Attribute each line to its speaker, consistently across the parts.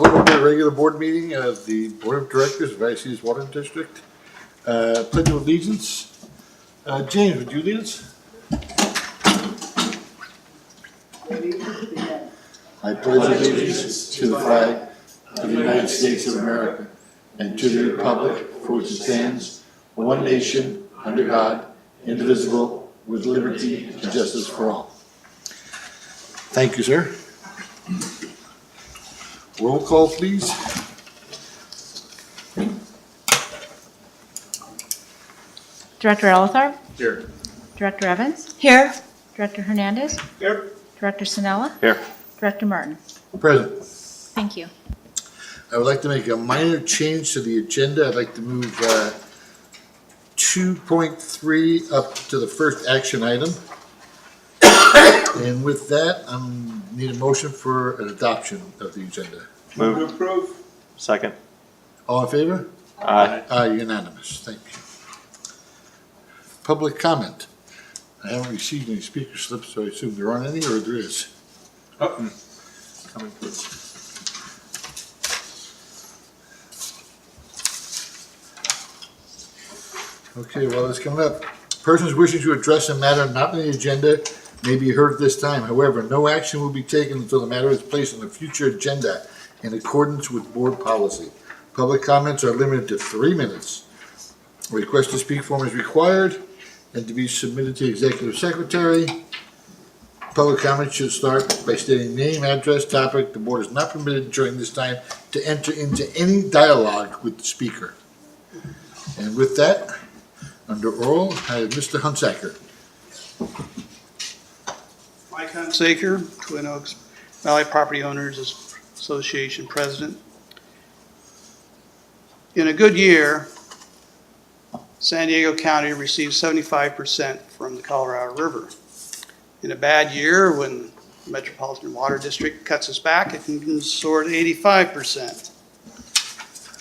Speaker 1: Call to order a regular board meeting of the Board of Directors of Vallecitos Water District. Pledge of allegiance. James, would you lead us? I pledge allegiance to the flag of the United States of America and to the republic for which it stands, one nation, under God, indivisible, with liberty and justice for all. Thank you, sir. Roll call, please.
Speaker 2: Director Elithar?
Speaker 1: Here.
Speaker 2: Director Evans?
Speaker 3: Here.
Speaker 2: Director Hernandez?
Speaker 1: Here.
Speaker 2: Director Sinella?
Speaker 4: Here.
Speaker 2: Director Martin?
Speaker 1: Present.
Speaker 2: Thank you.
Speaker 1: I would like to make a minor change to the agenda. I'd like to move 2.3 up to the first action item. And with that, I need a motion for an adoption of the agenda.
Speaker 4: Move to approve. Second.
Speaker 1: All in favor?
Speaker 4: Aye.
Speaker 1: Aye, unanimous. Thank you. Public comment. I haven't received any speaker slips, so I assume there aren't any, or there is?
Speaker 4: Coming, please.
Speaker 1: Okay, well, it's coming up. Persons wishing to address a matter not on the agenda may be heard at this time. However, no action will be taken until the matter is placed on a future agenda in accordance with board policy. Public comments are limited to 3 minutes. A request to speak form is required and to be submitted to the executive secretary. Public comments should start by stating name, address, topic. The board is not permitted during this time to enter into any dialogue with the speaker. And with that, under oral, I have Mr. Hunsaker.
Speaker 5: Mike Hunsaker, Twin Oaks Valley Property Owners Association President. In a good year, San Diego County receives 75% from the Colorado River. In a bad year, when the Metropolitan Water District cuts us back, it can soar to 85%.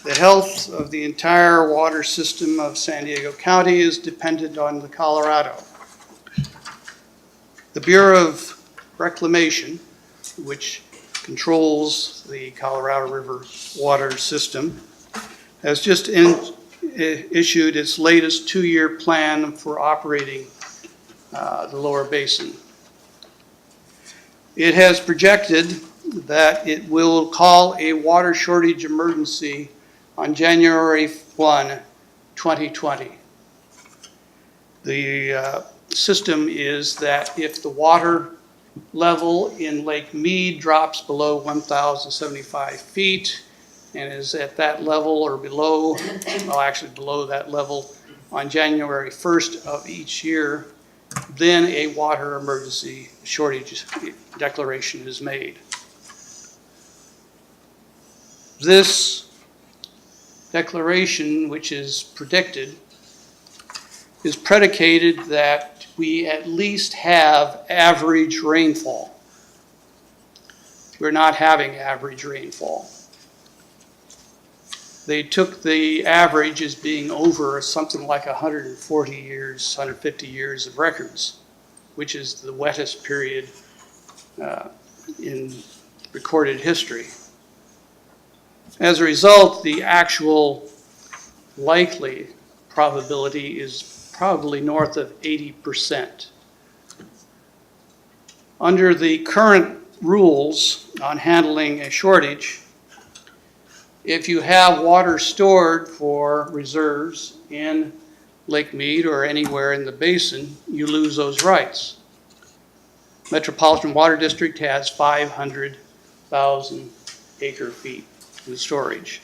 Speaker 5: The health of the entire water system of San Diego County is dependent on the Colorado. The Bureau of Reclamation, which controls the Colorado River water system, has just issued its latest 2-year plan for operating the lower basin. It has projected that it will call a water shortage emergency on January 1, 2020. The system is that if the water level in Lake Mead drops below 1,075 feet and is at that level or below, well, actually below that level on January 1st of each year, then a water emergency shortage declaration is made. This declaration, which is predicted, is predicated that we at least have average rainfall. We're not having average rainfall. They took the average as being over something like 140 years, 150 years of records, which is the wettest period in recorded history. As a result, the actual likely probability is probably north of 80%. Under the current rules on handling a shortage, if you have water stored for reserves in Lake Mead or anywhere in the basin, you lose those rights. Metropolitan Water District has 500,000 acre feet in storage.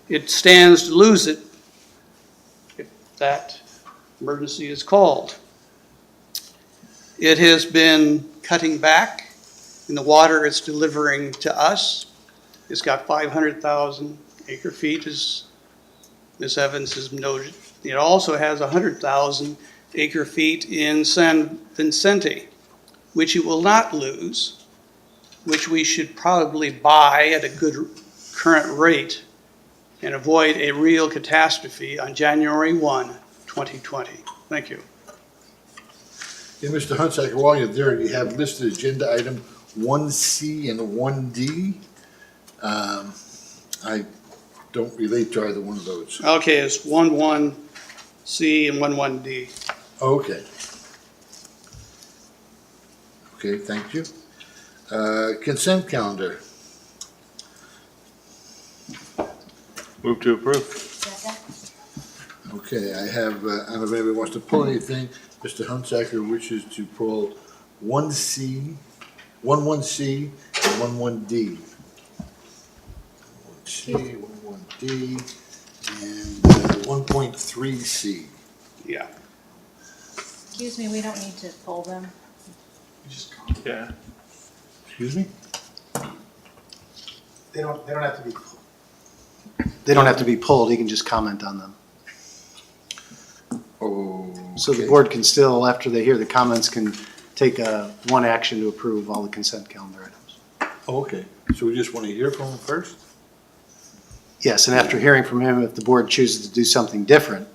Speaker 5: It stands to lose it if that emergency is called. It has been cutting back in the water it's delivering to us. It's got 500,000 acre feet, as Ms. Evans has noted. It also has 100,000 acre feet in San Vicente, which it will not lose, which we should probably buy at a good current rate and avoid a real catastrophe on January 1, 2020. Thank you.
Speaker 1: Hey, Mr. Hunsaker, while you're there, you have listed agenda item 1C and 1D. I don't relate to either one of those.
Speaker 5: Okay, it's 11C and 11D.
Speaker 1: Okay. Okay, thank you. Consent calendar.
Speaker 4: Move to approve.
Speaker 1: Okay, I have, I don't know if anybody wants to pull anything. Mr. Hunsaker wishes to pull 1C, 11C, and 11D. 1C, 11D, and 1.3C.
Speaker 5: Yeah.
Speaker 2: Excuse me, we don't need to pull them.
Speaker 4: Yeah.
Speaker 1: Excuse me?
Speaker 3: They don't have to be. They don't have to be pulled, he can just comment on them.
Speaker 1: Oh.
Speaker 3: So the board can still, after they hear the comments, can take one action to approve all the consent calendar items.
Speaker 1: Okay, so we just want to hear from him first?
Speaker 3: Yes, and after hearing from him, if the board chooses to do something different,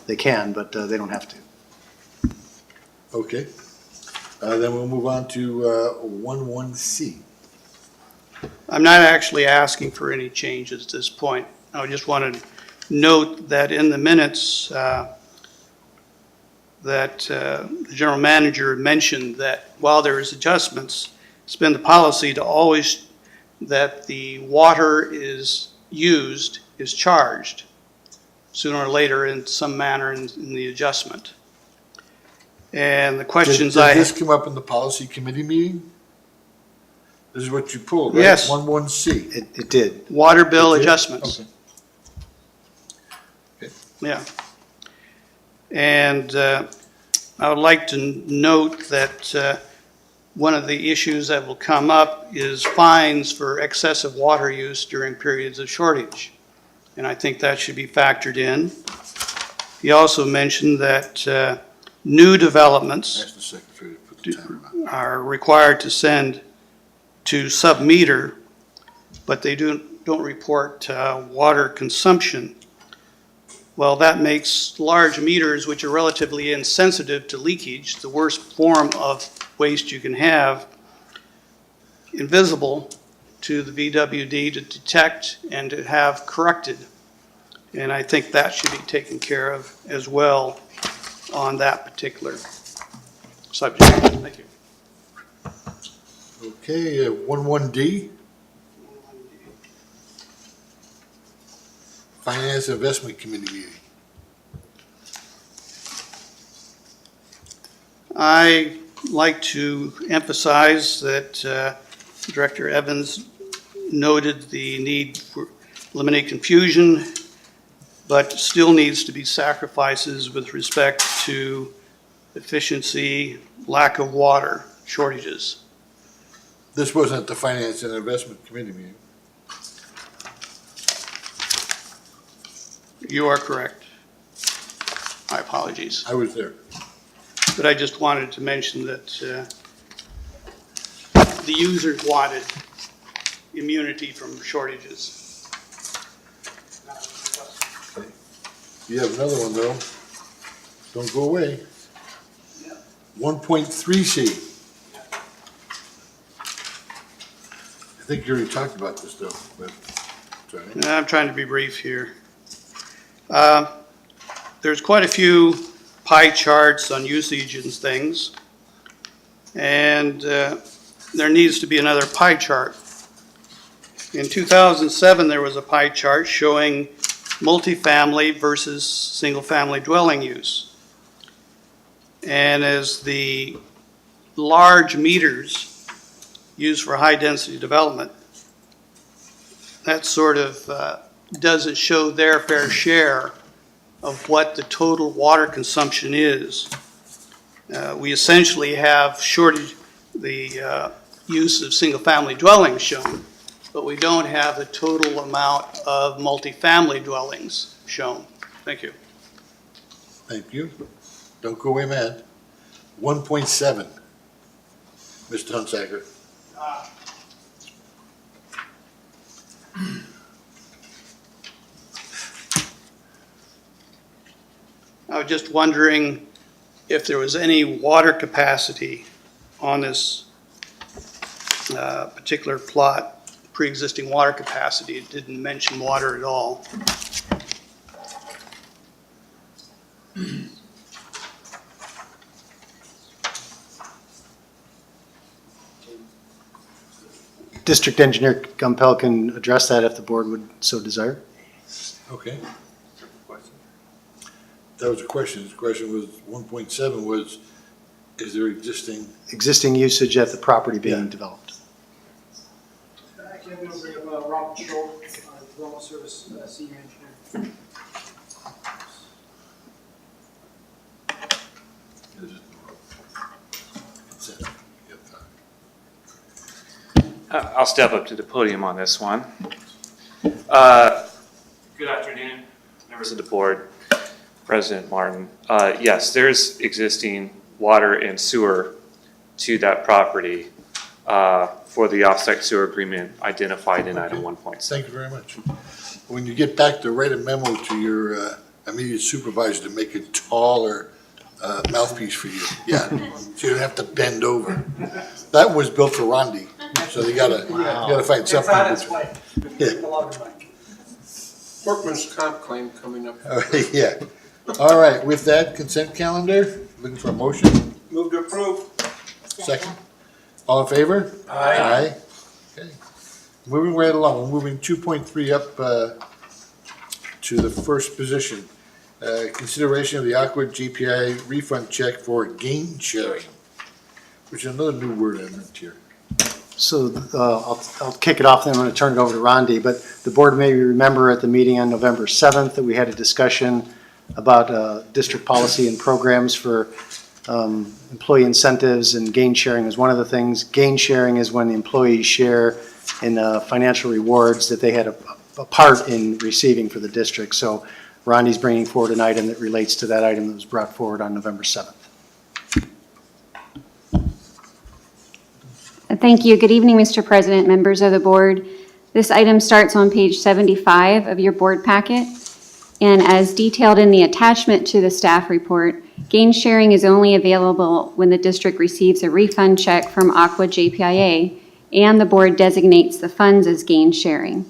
Speaker 3: they can, but they don't have to.
Speaker 1: Okay. Then we'll move on to 11C.
Speaker 5: I'm not actually asking for any changes at this point. I just want to note that in the minutes, that the general manager mentioned that while there is adjustments, it's been the policy to always, that the water is used, is charged sooner or later in some manner in the adjustment. And the questions
Speaker 1: Did this come up in the policy committee meeting? This is what you pulled, right?
Speaker 5: Yes.
Speaker 1: 11C.
Speaker 3: It did.
Speaker 5: water bill
Speaker 1: It did?
Speaker 5: adjustments.
Speaker 1: Okay.
Speaker 5: Yeah. And I would like to note that one of the issues that will come up is fines for excessive water use during periods of shortage. And I think that should be factored in. He also mentioned that new developments
Speaker 1: Ask the secretary to put the timer on.
Speaker 5: are required to send to sub-meter, but they don't report water consumption. Well, that makes large meters, which are relatively insensitive to leakage, the worst form of waste you can have, invisible to the VWD to detect and to have corrected. And I think that should be taken care of as well on that particular subject. Thank you.
Speaker 1: Okay, 11D, Finance Investment Committee meeting.
Speaker 5: I like to emphasize that Director Evans noted the need for eliminate confusion, but still needs to be sacrifices with respect to efficiency, lack of water, shortages.
Speaker 1: This wasn't at the Finance and Investment Committee meeting.
Speaker 5: You are correct. My apologies.
Speaker 1: I was there.
Speaker 5: But I just wanted to mention that the users wanted immunity from shortages.
Speaker 1: You have another one though. Don't go away. 1.3C. I think you already talked about this though, but sorry.
Speaker 5: I'm trying to be brief here. There's quite a few pie charts on usage and things, and there needs to be another pie chart. In 2007, there was a pie chart showing multifamily versus single-family dwelling use. And as the large meters used for high-density development, that sort of doesn't show their fair share of what the total water consumption is. We essentially have shorted the use of single-family dwellings shown, but we don't have the total amount of multifamily dwellings shown. Thank you.
Speaker 1: Thank you. Don't go away, Matt. 1.7. Mr. Hunsaker.
Speaker 5: I was just wondering if there was any water capacity on this particular plot pre-existing water capacity. It didn't mention water at all.
Speaker 3: District Engineer Gumpel can address that if the board would so desire.
Speaker 1: Okay. That was a question. The question was, 1.7 was, is there existing?
Speaker 3: Existing usage at the property being
Speaker 1: Yeah.
Speaker 3: developed.
Speaker 6: I can't remember, Robert Schultz, Development Service Senior Engineer.
Speaker 7: I'll step up to the podium on this one. Good afternoon, members of the board, President Martin. Yes, there's existing water and sewer to that property for the offsite sewer agreement identified in item 1.7.
Speaker 1: Thank you very much. When you get back to write a memo to your immediate supervisor to make a taller mouthpiece for you. Yeah, so you don't have to bend over. That was built for Rondi, so you gotta find
Speaker 6: It's
Speaker 1: something.
Speaker 6: on its way.
Speaker 1: Yeah.
Speaker 6: A lot of money.
Speaker 8: Workman's comp claim coming up.
Speaker 1: Yeah. All right, with that consent calendar, looking for a motion,
Speaker 8: Move to approve.
Speaker 1: second. All in favor? Aye. Okay. Moving right along, we're moving 2.3 up to the first position. Consideration of the Aqua GPI refund check for gain sharing, which is another new word I learned here.
Speaker 3: So I'll kick it off, then I'm going to turn it over to Rondi. But the board may remember at the meeting on November 7th that we had a discussion about district policy and programs for employee incentives, and gain sharing is one of the things. Gain sharing is when the employees share in financial rewards that they had a part in receiving for the district. So Rondi's bringing forward an item that relates to that item that was brought forward on November 7th.
Speaker 9: Thank you. Good evening, Mr. President, members of the board. This item starts on page 75 of your board packet. And as detailed in the attachment to the staff report, gain sharing is only available when the district receives a refund check from Aqua JPIA and the board designates the funds as gain sharing.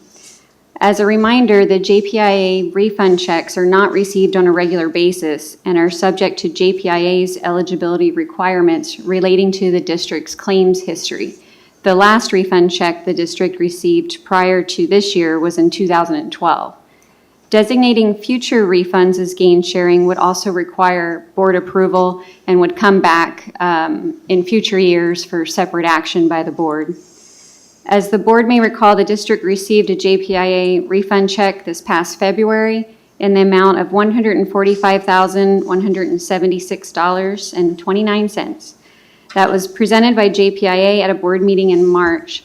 Speaker 9: As a reminder, the JPIA refund checks are not received on a regular basis and are subject to JPIA's eligibility requirements relating to the district's claims history. The last refund check the district received prior to this year was in 2012. Designating future refunds as gain sharing would also require board approval and would come back in future years for separate action by the board. As the board may recall, the district received a JPIA refund check this past February in the amount of $145,176.29. That was presented by JPIA at a board meeting in March.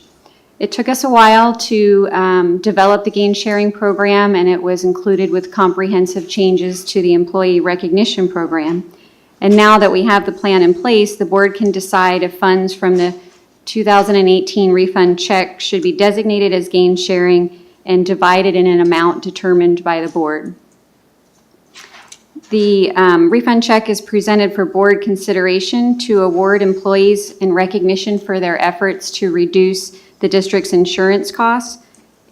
Speaker 9: It took us a while to develop the gain sharing program, and it was included with comprehensive changes to the employee recognition program. And now that we have the plan in place, the board can decide if funds from the 2018 refund check should be designated as gain sharing and divided in an amount determined by the board. The refund check is presented for board consideration to award employees in recognition for their efforts to reduce the district's insurance costs.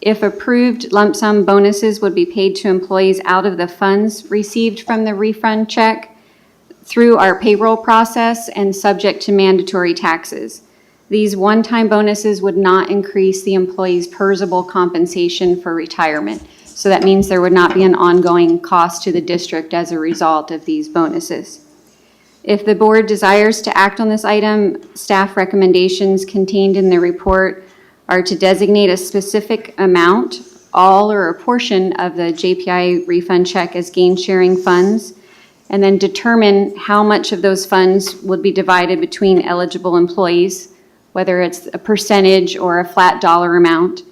Speaker 9: If approved, lump sum bonuses would be paid to employees out of the funds received from the refund check through our payroll process and subject to mandatory taxes. These one-time bonuses would not increase the employee's PERSable compensation for retirement. So that means there would not be an ongoing cost to the district as a result of these bonuses. If the board desires to act on this item, staff recommendations contained in the report are to designate a specific amount, all or a portion of the JPI refund check as gain sharing funds, and then determine how much of those funds would be divided between eligible employees, whether it's a percentage or a flat dollar amount,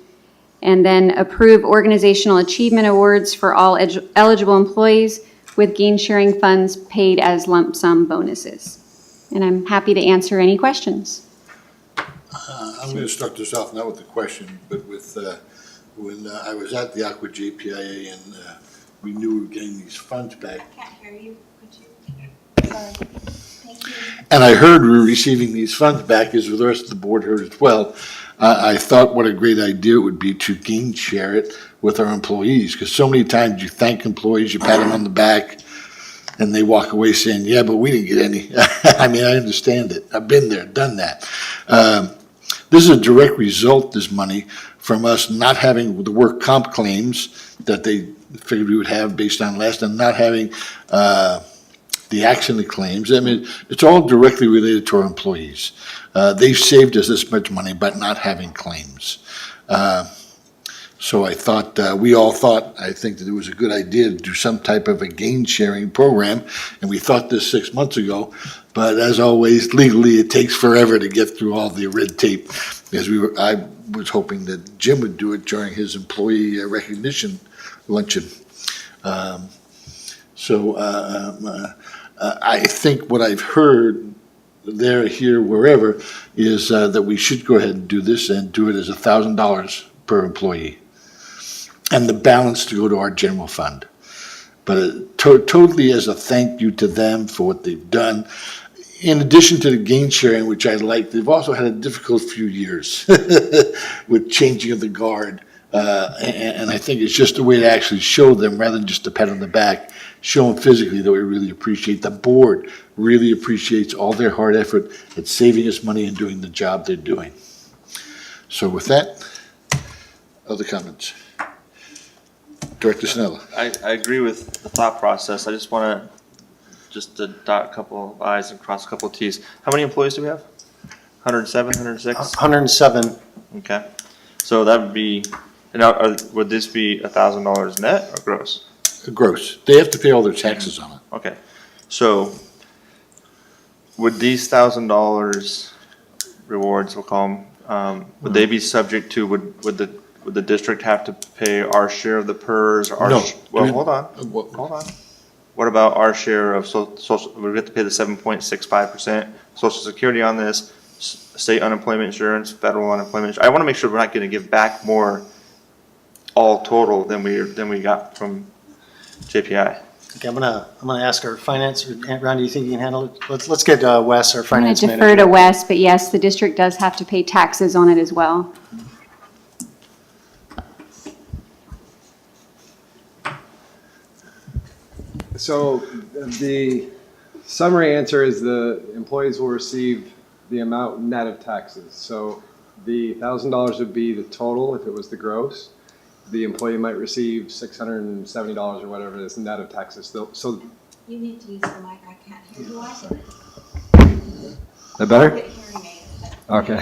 Speaker 9: and then approve organizational achievement awards for all eligible employees with gain sharing funds paid as lump sum bonuses. And I'm happy to answer any questions.
Speaker 1: I'm going to start this off not with a question, but with when I was at the Aqua JPIA and we knew we were getting these funds back.
Speaker 2: I can't hear you. Could you? Sorry. Thank you.
Speaker 1: And I heard we were receiving these funds back, as the rest of the board heard as well. I thought what a great idea it would be to gain share it with our employees, because so many times you thank employees, you pat them on the back, and they walk away saying, yeah, but we didn't get any. I mean, I understand it. I've been there, done that. This is a direct result, this money, from us not having the work comp claims that they figured we would have based on last, and not having the accident claims. I mean, it's all directly related to our employees. They've saved us this much money by not having claims. So I thought, we all thought, I think that it was a good idea to do some type of a gain-sharing program, and we thought this 6 months ago, but as always, legally, it takes forever to get through all the red tape. I was hoping that Jim would do it during his employee recognition luncheon. I think what I've heard there, here, wherever, is that we should go ahead and do this and do it as $1,000 per employee, and the balance to go to our general fund. But totally as a thank you to them for what they've done. In addition to the gain sharing, which I like, they've also had a difficult few years with changing of the guard. And I think it's just a way to actually show them, rather than just a pat on the back, show them physically that we really appreciate. The board really appreciates all their hard effort at saving us money and doing the job they're doing. So with that, other comments? Director Snell.
Speaker 10: I agree with the thought process. I just want to dot a couple of I's and cross a couple of T's. How many employees do we have? 107, 106?
Speaker 3: 107.
Speaker 10: Okay. So that would be, and would this be $1,000 net or gross?
Speaker 1: Gross. They have to pay all their taxes on it.
Speaker 10: Okay. So would these $1,000 rewards, we'll call them, would they be subject to, would the district have to pay our share of the PERS? Or
Speaker 1: No.
Speaker 10: Well, hold on. What about our share of social, we have to pay the 7.65% Social Security on this, state unemployment insurance, federal unemployment insurance. I want to make sure we're not going to give back more all total than we got from JPI.
Speaker 3: Okay, I'm gonna ask our finance, Ron, do you think you can handle it? Let's get Wes, our
Speaker 9: I'm going
Speaker 3: finance
Speaker 9: to
Speaker 3: manager.
Speaker 9: defer to Wes, but yes, the district does have to pay taxes on it as well.
Speaker 11: So the summary answer is the employees will receive the amount net of taxes. So the $1,000 would be the total if it was the gross. The employee might receive $670 or whatever it is net of taxes. So
Speaker 2: You need to use the mic, I can't hear you.
Speaker 11: that better?
Speaker 2: Get hearing aids.
Speaker 11: Okay.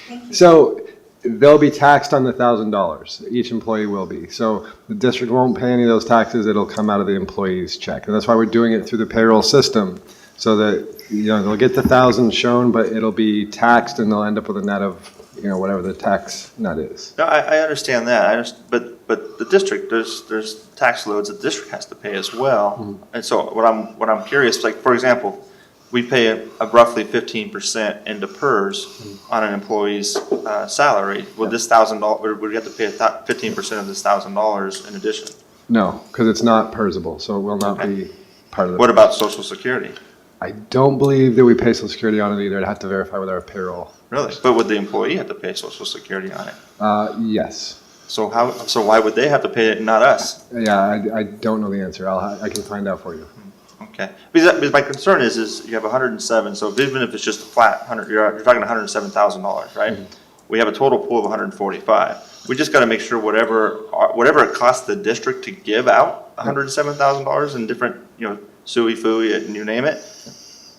Speaker 2: Thank you.
Speaker 11: So they'll be taxed on the $1,000. Each employee will be. So the district won't pay any of those taxes. It'll come out of the employee's check. And that's why we're doing it through the payroll system, so that, they'll get the 1,000 shown, but it'll be taxed and they'll end up with a net of, whatever the tax net is.
Speaker 10: No, I understand that. But the district, there's tax loads that the district has to pay as well.
Speaker 11: Mm-hmm.
Speaker 10: And so what I'm curious, like, for example, we pay a roughly 15% into PERS on an employee's salary. Would this $1,000, would we have to pay 15% of this $1,000 in addition?
Speaker 11: No, because it's not PERSable, so it will not be part of the.
Speaker 10: What about Social Security?
Speaker 11: I don't believe that we pay Social Security on it either. I'd have to verify with our payroll.
Speaker 10: Really? But would the employee have to pay Social Security on it?
Speaker 11: Yes.
Speaker 10: So why would they have to pay it and not us?
Speaker 11: Yeah, I don't know the answer. I can find out for you.
Speaker 10: Okay. Because my concern is you have 107, so even if it's just a flat 100, you're talking $107,000, right? Mm-hmm. We have a total pool of 145. We just got to make sure whatever it costs the district to give out $107,000 in different, SUI, FUI, and you name it,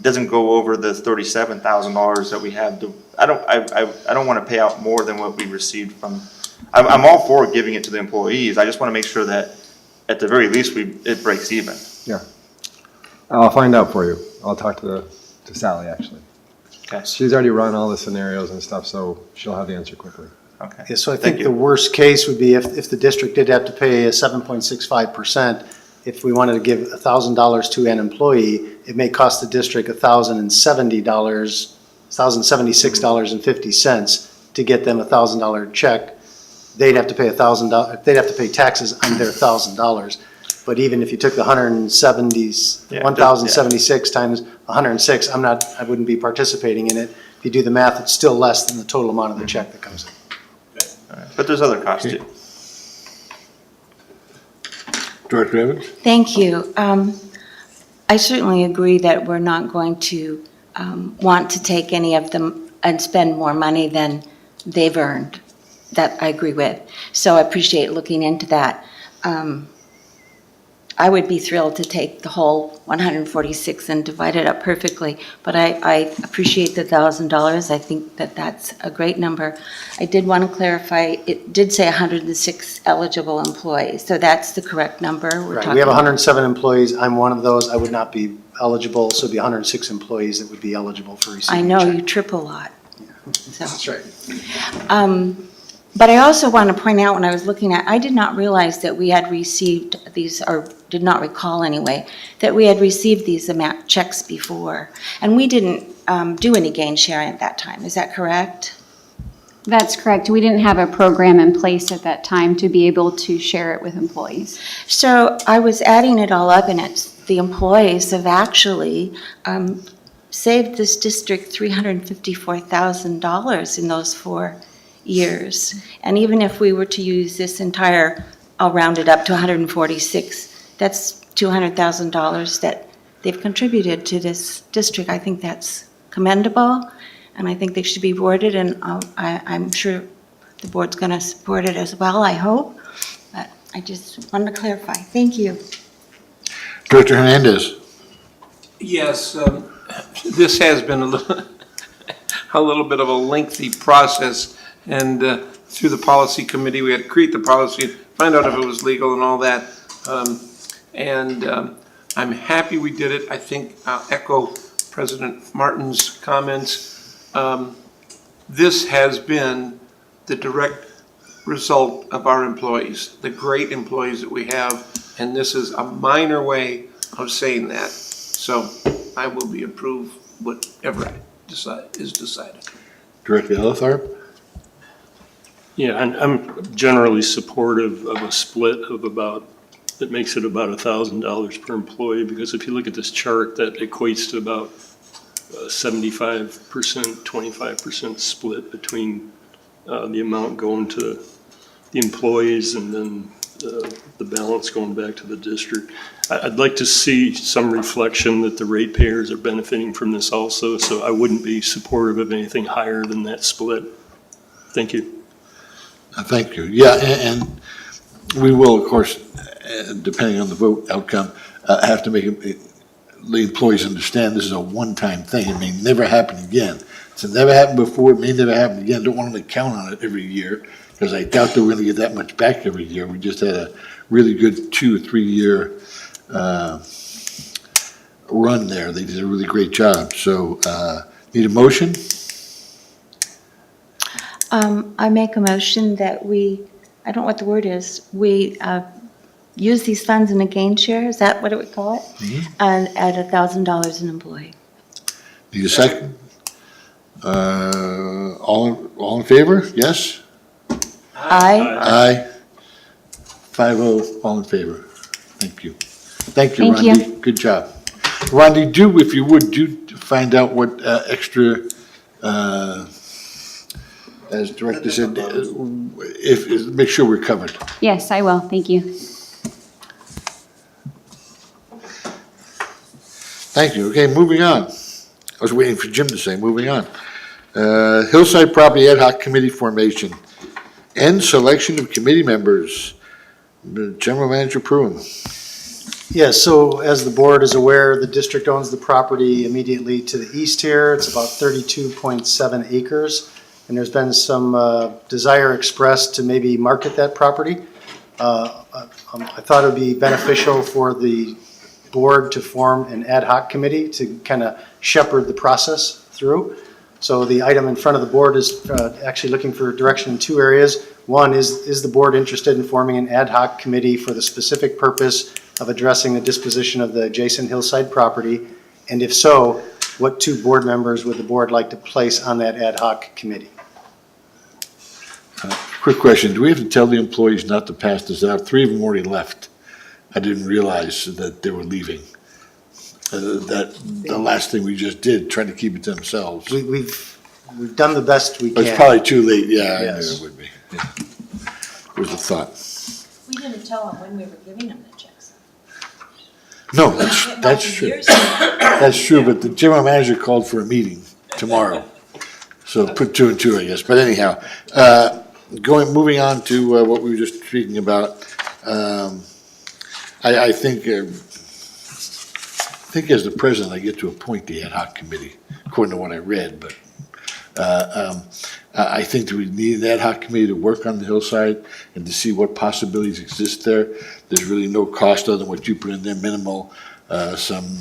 Speaker 10: doesn't go over the $37,000 that we have to. I don't want to pay out more than what we received from. I'm all for giving it to the employees. I just want to make sure that at the very least it breaks even.
Speaker 11: Yeah. I'll find out for you. I'll talk to Sally, actually.
Speaker 10: Okay.
Speaker 11: She's already run all the scenarios and stuff, so she'll have the answer quickly.
Speaker 10: Okay.
Speaker 3: Yeah, so I think the worst case would be if the district did have to pay a 7.65%, if we wanted to give $1,000 to an employee, it may cost the district $1,076.50 to get them a $1,000 check. They'd have to pay $1,000. They'd have to pay taxes on their $1,000. But even if you took the 1,076 times 106, I wouldn't be participating in it. if you do the math, it's still less than the total amount of the check that comes in.
Speaker 10: But there's other costs too.
Speaker 1: Director Evans?
Speaker 12: Thank you. I certainly agree that we're not going to want to take any of them and spend more money than they've earned. That I agree with. So I appreciate looking into that. I would be thrilled to take the whole 146 and divide it up perfectly, but I appreciate the $1,000. I think that that's a great number. I did want to clarify, it did say 106 eligible employees, so that's the correct number we're
Speaker 3: Right,
Speaker 12: talking
Speaker 3: we have
Speaker 12: about.
Speaker 3: 107 employees. I'm one of those. I would not be eligible, so it'd be 106 employees that would be eligible for receiving
Speaker 12: I
Speaker 3: a
Speaker 12: know,
Speaker 3: check.
Speaker 12: you trip a lot. So.
Speaker 3: That's right.
Speaker 12: But I also want to point out, when I was looking at, I did not realize that we had received these, or did not recall anyway, that we had received these amount checks before. And we didn't do any gain sharing at that time, is that correct?
Speaker 9: That's correct. We didn't have a program in place at that time to be able to share it with employees.
Speaker 12: So I was adding it all up, and it's, the employees have actually saved this district $354,000 in those 4 years. And even if we were to use this entire, I'll round it up to 146, that's $200,000 that they've contributed to this district. I think that's commendable, and I think they should be rewarded, and I'm sure the board's going to support it as well, I hope. But I just wanted to clarify. Thank you.
Speaker 1: Director Hernandez?
Speaker 8: Yes, this has been a little, a little bit of a lengthy process, and through the policy committee, we had to create the policy, find out if it was legal and all that. I'm happy we did it. I think I'll echo President Martin's comments. This has been the direct result of our employees, the great employees that we have, and this is a minor way of saying that. So I will be approved whatever is decided.
Speaker 1: Director Elithorp?
Speaker 13: Yeah, and I'm generally supportive of a split of about, that makes it about $1,000 per employee, because if you look at this chart, that equates to about 75%, 25% split between the amount going to the employees and then the balance going back to the district. I'd like to see some reflection that the ratepayers are benefiting from this also, so I wouldn't be supportive of anything higher than that split. Thank you.
Speaker 1: Thank you. Yeah, and we will, of course, depending on the vote outcome, have to make the employees understand this is a one-time thing. It may never happen again. It's never happened before. It may never happen again. Don't want them to count on it every year, because I doubt they're going to get that much back every year. We just had a really good 2 or 3 year run there. They did a really great job. So need a motion?
Speaker 12: I make a motion that we, I don't know what the word is, we use these funds in a gain share, is that what it would call it? And at $1,000 an employee.
Speaker 1: Need a second? All in favor? Yes?
Speaker 12: Aye.
Speaker 1: Aye. 5-0, all in favor. Thank you. Thank you,
Speaker 9: Thank you.
Speaker 1: Rondi. Good job. Rondi, if you would, find out what extra, as Director said, make sure we're covered.
Speaker 9: Yes, I will. Thank you.
Speaker 1: Thank you. Okay, moving on. I was waiting for Jim to say, moving on. Hillside Property Ad Hoc Committee formation and selection of committee members. General Manager Pruitt.
Speaker 3: Yes, so as the board is aware, the district owns the property immediately to the east here. It's about 32.7 acres. And there's been some desire expressed to maybe market that property. I thought it would be beneficial for the board to form an ad hoc committee to kind of shepherd the process through. So the item in front of the board is actually looking for direction in 2 areas. One is the board interested in forming an ad hoc committee for the specific purpose of addressing the disposition of the adjacent hillside property? And if so, what 2 board members would the board like to place on that ad hoc committee?
Speaker 1: Quick question. Do we have to tell the employees not to pass this out? 3 of them already left. I didn't realize that they were leaving. That the last thing we just did, trying to keep it to themselves.
Speaker 3: We've we've done the best we
Speaker 1: But it's
Speaker 3: can.
Speaker 1: probably too late, yeah, I knew
Speaker 3: Yes.
Speaker 1: it would be. Yeah. It was a thought.
Speaker 2: We didn't tell them when we were giving them the checks.
Speaker 1: No,
Speaker 2: It might
Speaker 1: that's
Speaker 2: be
Speaker 1: true.
Speaker 2: years from now.
Speaker 1: That's true, but the general manager called for a meeting tomorrow. So put two and two, I guess. But anyhow, moving on to what we were just speaking about. I think as the president, I get to appoint the ad hoc committee, according to what I read, but I think that we need an ad hoc committee to work on the hillside and to see what possibilities exist there. There's really no cost other than what you put in there, minimal, some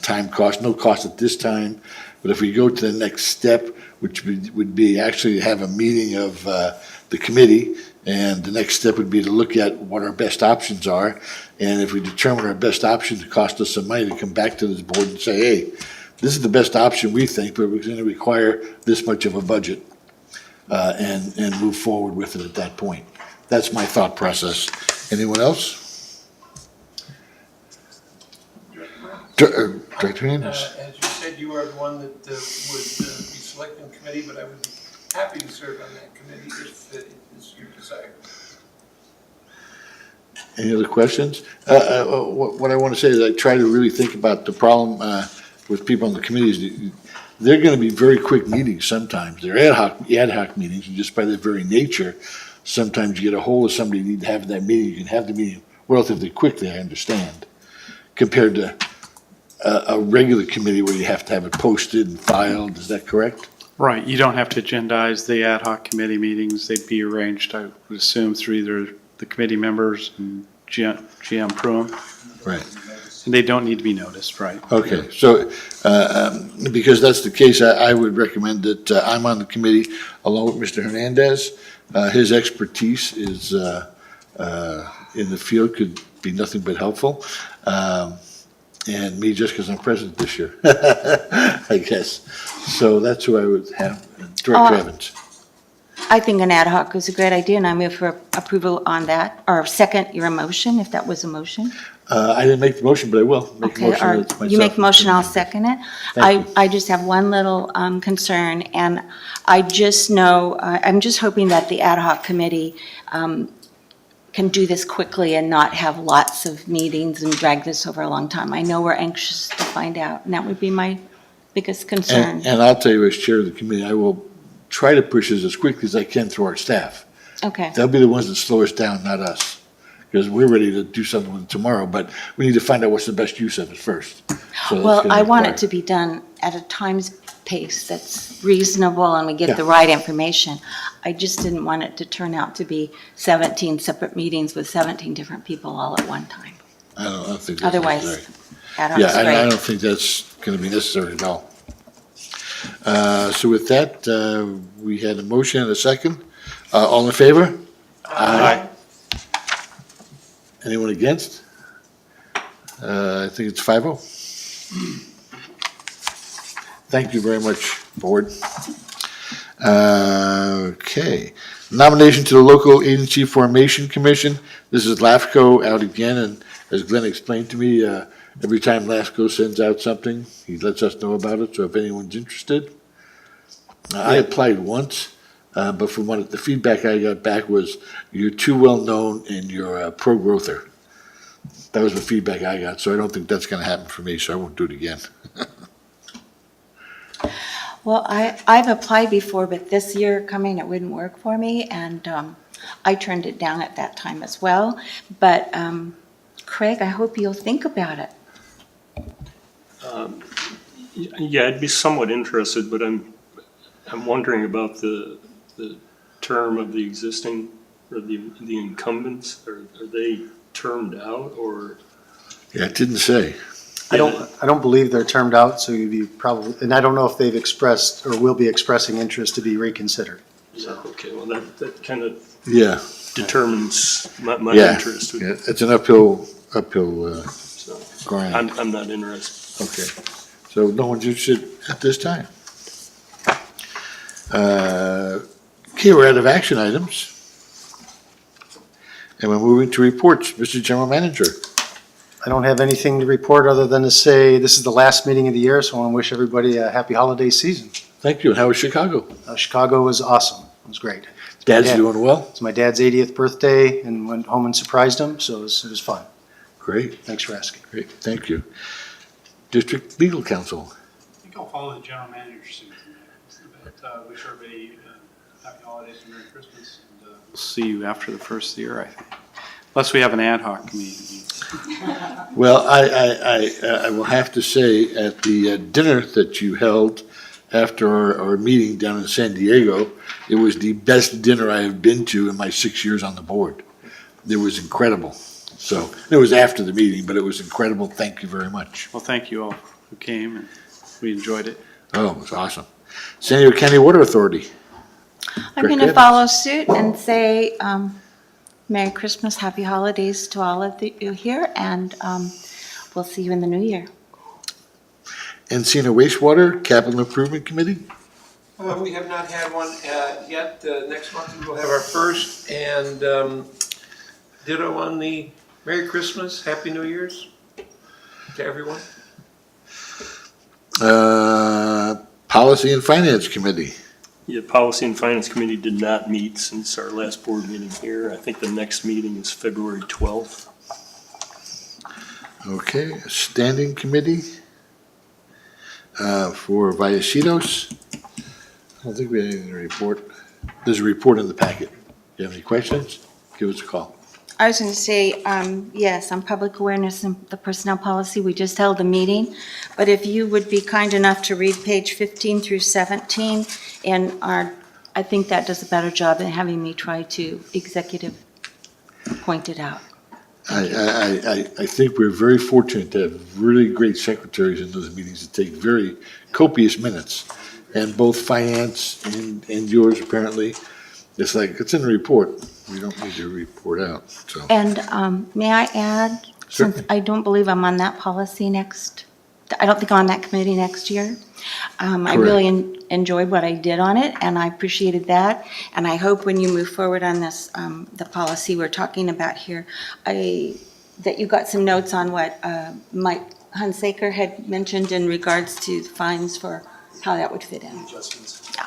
Speaker 1: time cost, no cost at this time. But if we go to the next step, which would be actually have a meeting of the committee, and the next step would be to look at what our best options are. And if we determine our best option to cost us some money, to come back to this board and say, hey, this is the best option we think, but we're going to require this much of a budget, and move forward with it at that point. That's my thought process. Anyone else? Director Hernandez.
Speaker 8: As you said, you are the one that would be selecting the committee, but I would be happy to serve on that committee if it is your desire.
Speaker 1: Any other questions? What I want to say is I try to really think about the problem with people on the committees. They're going to be very quick meetings sometimes. They're ad hoc meetings, and just by their very nature, sometimes you get a hold of somebody you need to have that meeting. You can have the meeting relatively quickly, I understand, compared to a regular committee where you have to have it posted and filed. Is that correct?
Speaker 14: Right, you don't have to agendize the ad hoc committee meetings. They'd be arranged, I would assume, through either the committee members and GM Pruitt.
Speaker 1: Right.
Speaker 14: And they don't need to be noticed, right?
Speaker 1: Okay, so, because that's the case, I would recommend that I'm on the committee along with Mr. Hernandez. His expertise is in the field could be nothing but helpful. And me, just because I'm president this year, I guess. So that's who I would have, Director Evans.
Speaker 12: I think an ad hoc is a great idea, and I move for approval on that, or second your motion, if that was a motion.
Speaker 1: I didn't make the motion, but I will make a
Speaker 12: Okay,
Speaker 1: motion.
Speaker 12: or
Speaker 1: that's
Speaker 12: you make
Speaker 1: myself.
Speaker 12: the motion, I'll second it.
Speaker 1: Thank you.
Speaker 12: I just have one little concern, and I just know, I'm just hoping that the ad hoc committee can do this quickly and not have lots of meetings and drag this over a long time. I know we're anxious to find out, and that would be my biggest concern.
Speaker 1: And I'll tell you, as chair of the committee, I will try to push this as quickly as I can through our staff.
Speaker 12: Okay,
Speaker 1: They'll be the ones that slow us down, not us. Because we're ready to do something with it tomorrow, but we need to find out what's the best use of it first. So that's
Speaker 12: well,
Speaker 1: gonna
Speaker 12: I want
Speaker 1: require-
Speaker 12: it to be done at a time pace that's reasonable and we
Speaker 1: Yeah.
Speaker 12: get the right information. I just didn't want it to turn out to be 17 separate meetings with 17 different people all at one time.
Speaker 1: I don't think that's
Speaker 12: Otherwise,
Speaker 1: necessary.
Speaker 12: ad hoc's
Speaker 1: Yeah, I
Speaker 12: great.
Speaker 1: don't think that's going to be necessary at all. So with that, we had a motion and a second. All in favor? Aye. Anyone against? I think it's 5-0. Thank you very much, board. Okay. Nomination to the Local Agency Formation Commission. This is LAFCO out again, and as Glenn explained to me, every time LAFCO sends out something, he lets us know about it, so if anyone's interested. I applied once, but from the feedback I got back was, you're too well-known and you're a pro-growther. That was the feedback I got, so I don't think that's gonna happen for me, so I won't do it again.
Speaker 12: Well, I've applied before, but this year coming, it wouldn't work for me, and I turned it down at that time as well. But Craig, I hope you'll think about it.
Speaker 13: Yeah, I'd be somewhat interested, but I'm wondering about the term of the existing, or the incumbents. Are they termed out, or?
Speaker 1: Yeah, it didn't say.
Speaker 3: I don't believe they're termed out, so you'd be probably, and I don't know if they've expressed or will be expressing interest to be reconsidered.
Speaker 13: Yeah, okay, well, that kind of
Speaker 1: Yeah,
Speaker 13: determines my
Speaker 1: yeah,
Speaker 13: interest.
Speaker 1: yeah, it's an uphill
Speaker 13: So
Speaker 1: grind.
Speaker 13: I'm not interested.
Speaker 1: Okay, so no one's interested at this time. Okay, we're out of action items. And we're moving to reports. Mr. General Manager.
Speaker 3: I don't have anything to report other than to say this is the last meeting of the year, so I want to wish everybody a happy holiday season.
Speaker 1: Thank you. And how was Chicago?
Speaker 3: Chicago was awesome. It was great.
Speaker 1: Dad's doing well?
Speaker 3: It's my dad's 80th birthday and went home and surprised him, so it was fun.
Speaker 1: Great.
Speaker 3: Thanks for asking.
Speaker 1: Great. Thank you. District Legal Counsel.
Speaker 14: I think I'll follow the general manager's suit. But wish everybody happy holidays and Merry Christmas. And we'll see you after the first of the year, I think. Unless we have an ad hoc meeting.
Speaker 1: Well, I will have to say, at the dinner that you held after our meeting down in San Diego, it was the best dinner I have been to in my 6 years on the board. It was incredible. So, it was after the meeting, but it was incredible. Thank you very much.
Speaker 14: Well, thank you all who came, and we enjoyed it.
Speaker 1: Oh, it was awesome. San Diego County Water Authority.
Speaker 12: I'm going to follow suit and say Merry Christmas, Happy Holidays to all of you here, and we'll see you in the new year.
Speaker 1: Encina Wastewater Capital Improvement Committee.
Speaker 8: We have not had one yet. Next month we will have our first, and ditto on the Merry Christmas, Happy New Year's to everyone.
Speaker 1: Policy and Finance Committee.
Speaker 13: Yeah, Policy and Finance Committee did not meet since our last board meeting here. I think the next meeting is February 12th.
Speaker 1: Okay, Standing Committee for Vallecitos. I don't think we have anything to report. There's a report in the packet. If you have any questions, give us a call.
Speaker 12: I was going to say, yes, on public awareness and the personnel policy, we just held a meeting, but if you would be kind enough to read page 15 through 17, and I think that does a better job than having me try to executive point it out.
Speaker 1: I think we're very fortunate to have really great secretaries in those meetings that take very copious minutes. And both finance and yours, apparently, it's like, it's in the report. We don't need to report out, so.
Speaker 12: And may I add, since
Speaker 1: Certainly.
Speaker 12: I don't believe I'm on that policy I don't think I'm on that committee next year. I really enjoyed what I did on it, and I appreciated that. And I hope when you move forward on this, the policy we're talking about here, that you got some notes on what Mike Hunsaker had mentioned in regards to fines for how that would fit in.
Speaker 3: Adjustments.
Speaker 12: Yeah,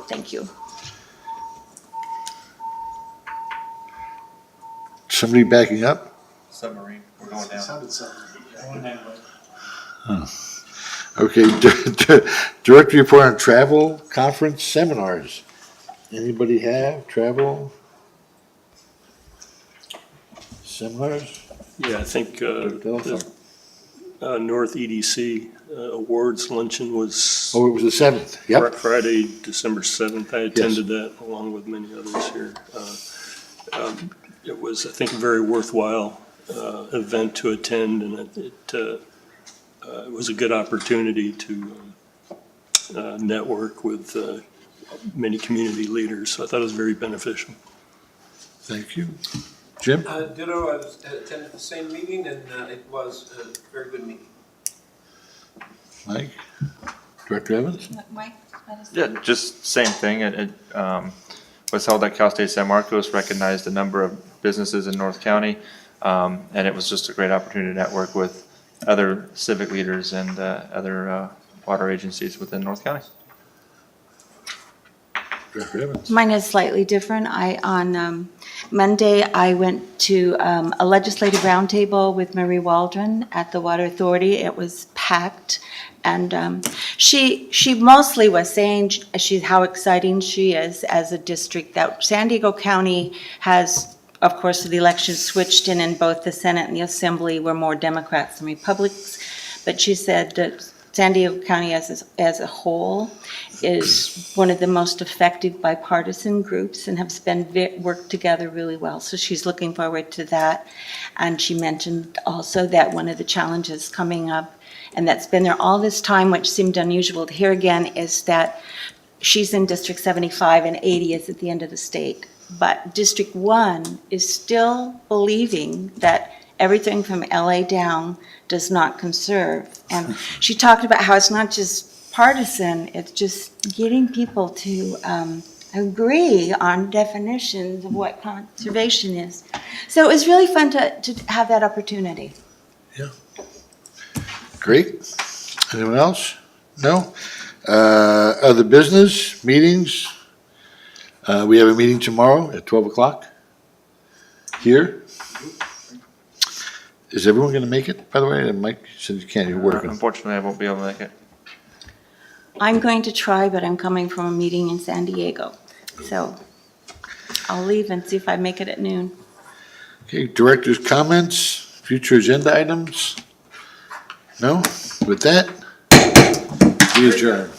Speaker 12: thank you.
Speaker 1: Somebody backing up?
Speaker 10: Submarine, we're going down.
Speaker 3: Sounded something.
Speaker 1: Okay, Director Report on Travel, Conference, Seminars. Anybody have travel? Seminars?
Speaker 13: Yeah, I think
Speaker 1: Telephone.
Speaker 13: North EDC Awards Luncheon was
Speaker 1: Oh, it was the 7th, yep.
Speaker 13: Friday, December 7th. I attended that along with many others here. It was, I think, a very worthwhile event to attend, and it was a good opportunity to network with many community leaders. So I thought it was very beneficial.
Speaker 1: Thank you. Jim?
Speaker 8: Ditto, I attended the same meeting, and it was a very good meeting.
Speaker 1: Mike? Director Evans?
Speaker 12: Mike?
Speaker 10: Yeah, just same thing. It was held at Cal State San Marcos, recognized a number of businesses in North County, and it was just a great opportunity to network with other civic leaders and other water agencies within North County.
Speaker 1: Director Evans?
Speaker 12: Mine is slightly different. On Monday, I went to a legislative roundtable with Marie Waldron at the Water Authority. It was packed, and she mostly was saying how exciting she is as a district, that San Diego County has, of course, the elections switched in both the Senate and the Assembly were more Democrats than Republicans, but she said that San Diego County as a whole is one of the most effective bipartisan groups and have worked together really well. So she's looking forward to that. And she mentioned also that one of the challenges coming up, and that's been there all this time, which seemed unusual to hear again, is that she's in District 75 and 80 is at the end of the state. But District 1 is still believing that everything from LA down does not conserve. And she talked about how it's not just partisan, it's just getting people to agree on definitions of what conservation is. So it was really fun to have that opportunity.
Speaker 1: Great. Anyone else? No? Other business, meetings? We have a meeting tomorrow at 12 o'clock here. Is everyone going to make it, by the way? And Mike said you can't, you're working.
Speaker 10: Unfortunately, I won't be able to make it.
Speaker 12: I'm going to try, but I'm coming from a meeting in San Diego. So I'll leave and see if I make it at noon.
Speaker 1: Okay, director's comments, future agenda items? No? With that, we adjourn.